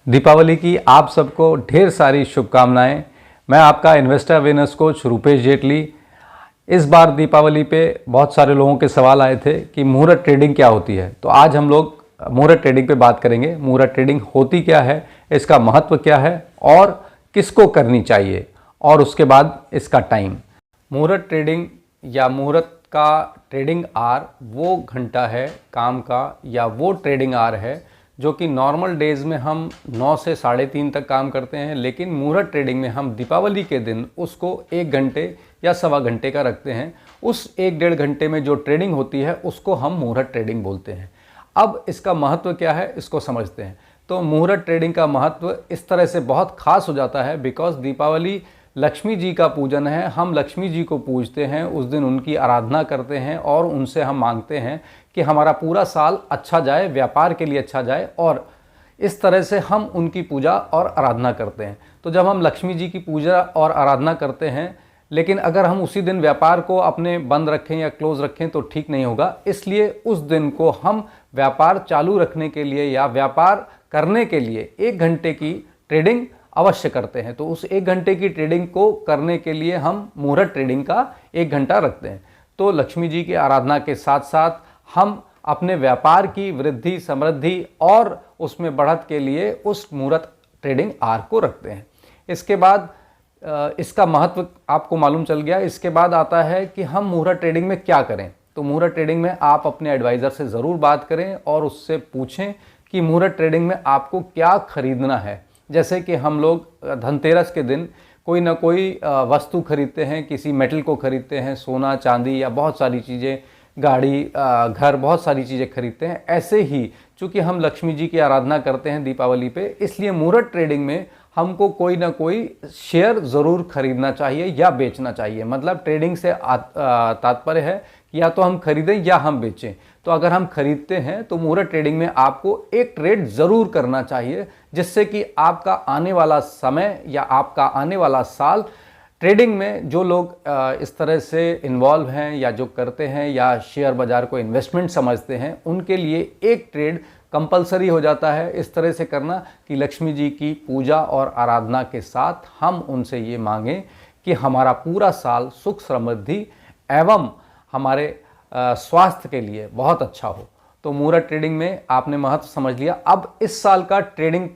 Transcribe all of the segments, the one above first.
दीपावली की आप सबको ढेर सारी शुभकामनाएं। मैं आपका investor awareness coach Rupesh Jaitley. इस बार दीपावली पे बहुत सारे लोगों के सवाल आए थे कि मुहूर्त ट्रेडिंग क्या होती है, तो आज हम लोग मुहूर्त ट्रेडिंग पे बात करेंगे। मुहूर्त ट्रेडिंग होती क्या है, इसका महत्व क्या है और किसको करनी चाहिए, और उसके बाद इसका टाइम। मुहूर्त ट्रेडिंग या मुहूर्त का ट्रेडिंग आर वो घंटा है काम का, या वो ट्रेडिंग आर है जो कि नॉर्मल डेज में हम 9 से 3:30 तक काम करते हैं, लेकिन मुहूर्त ट्रेडिंग में हम दीपावली के दिन उसको 1 घंटे या सवा घंटे का रखते हैं। उस 1-1.5 घंटे में जो ट्रेडिंग होती है उसको हम मुहूर्त ट्रेडिंग बोलते हैं। अब इसका महत्व क्या है, इसको समझते हैं। तो मुहूर्त ट्रेडिंग का महत्व इस तरह से बहुत खास हो जाता है बिकॉज दीपावली लक्ष्मी जी का पूजन है। हम लक्ष्मी जी को पूजते हैं, उस दिन उनकी आराधना करते हैं और उनसे हम मांगते हैं कि हमारा पूरा साल अच्छा जाए, व्यापार के लिए अच्छा जाए, और इस तरह से हम उनकी पूजा और आराधना करते हैं। तो जब हम लक्ष्मी जी की पूजा और आराधना करते हैं, लेकिन अगर हम उसी दिन व्यापार को अपने बंद रखें या क्लोज रखें तो ठीक नहीं होगा। इसलिए उस दिन को हम व्यापार चालू रखने के लिए या व्यापार करने के लिए 1 घंटे की ट्रेडिंग अवश्य करते हैं। तो उस 1 घंटे की ट्रेडिंग को करने के लिए हम मुहूर्त ट्रेडिंग का 1 घंटा रखते हैं। तो लक्ष्मी जी की आराधना के साथ साथ हम अपने व्यापार की वृद्धि, समृद्धि और उसमें बढ़त के लिए उस मुहूर्त ट्रेडिंग आर को रखते हैं। इसके बाद इसका महत्व आपको मालूम चल गया। इसके बाद आता है कि हम मुहूर्त ट्रेडिंग में क्या करें। तो मुहूर्त ट्रेडिंग में आप अपने एडवाइज़र से ज़रूर बात करें और उससे पूछें कि मुहूर्त ट्रेडिंग में आपको क्या खरीदना है। जैसे कि हम लोग धनतेरस के दिन कोई ना कोई वस्तु खरीदते हैं, किसी मेटल को खरीदते हैं, सोना चांदी या बहुत सारी चीज़ें, गाड़ी, घर, बहुत सारी चीज़ें खरीदते हैं। ऐसे ही चूँकि हम लक्ष्मी जी की आराधना करते हैं दीपावली पे, इसलिए मुहूर्त ट्रेडिंग में हमको कोई ना कोई शेयर ज़रूर खरीदना चाहिए या बेचना चाहिए। मतलब ट्रेडिंग से तात्पर्य है कि या तो हम खरीदें या हम बेचें। तो अगर हम खरीदते हैं तो मुहूर्त ट्रेडिंग में आपको एक ट्रेड ज़रूर करना चाहिए, जिससे कि आपका आने वाला समय या आपका आने वाला साल ट्रेडिंग में जो लोग इस तरह से इन्वॉल्व हैं या जो करते हैं या शेयर बाज़ार को इन्वेस्टमेंट समझते हैं, उनके लिए एक ट्रेड कंपलसरी हो जाता है इस तरह से करना कि लक्ष्मी जी की पूजा और आराधना के साथ हम उनसे ये मांगें कि हमारा पूरा साल सुख समृद्धि एवं हमारे स्वास्थ्य के लिए बहुत अच्छा हो। तो मुहूर्त ट्रेडिंग में आपने महत्व समझ लिया। अब इस साल का ट्रेडिंग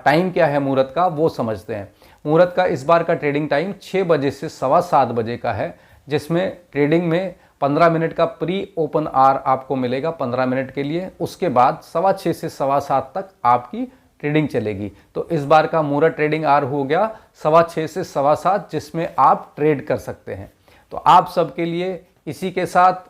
टाइम क्या है मुहूर्त का, वो समझते हैं। मुहूर्त का इस बार का ट्रेडिंग टाइम 6 बजे से 7:15 बजे का है, जिसमें ट्रेडिंग में 15 मिनट का प्री ओपन आवर आपको मिलेगा 15 मिनट के लिए। उसके बाद 6:15 से 7:15 तक आपकी ट्रेडिंग चलेगी। तो इस बार का मुहूर्त ट्रेडिंग आवर हो गया 6:15 से 7:15, जिसमें आप ट्रेड कर सकते हैं। तो आप सबके लिए इसी के साथ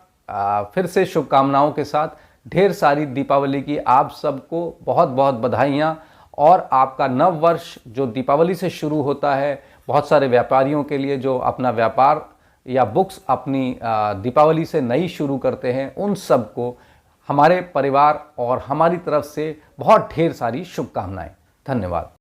फिर से शुभकामनाओं के साथ ढेर सारी दीपावली की आप सबको बहुत बहुत बधाइयाँ। और आपका नव वर्ष जो दीपावली से शुरू होता है, बहुत सारे व्यापारियों के लिए जो अपना व्यापार या बुक्स अपनी दीपावली से नई शुरू करते हैं, उन सबको हमारे परिवार और हमारी तरफ से बहुत ढेर सारी शुभकामनाएं। धन्यवाद।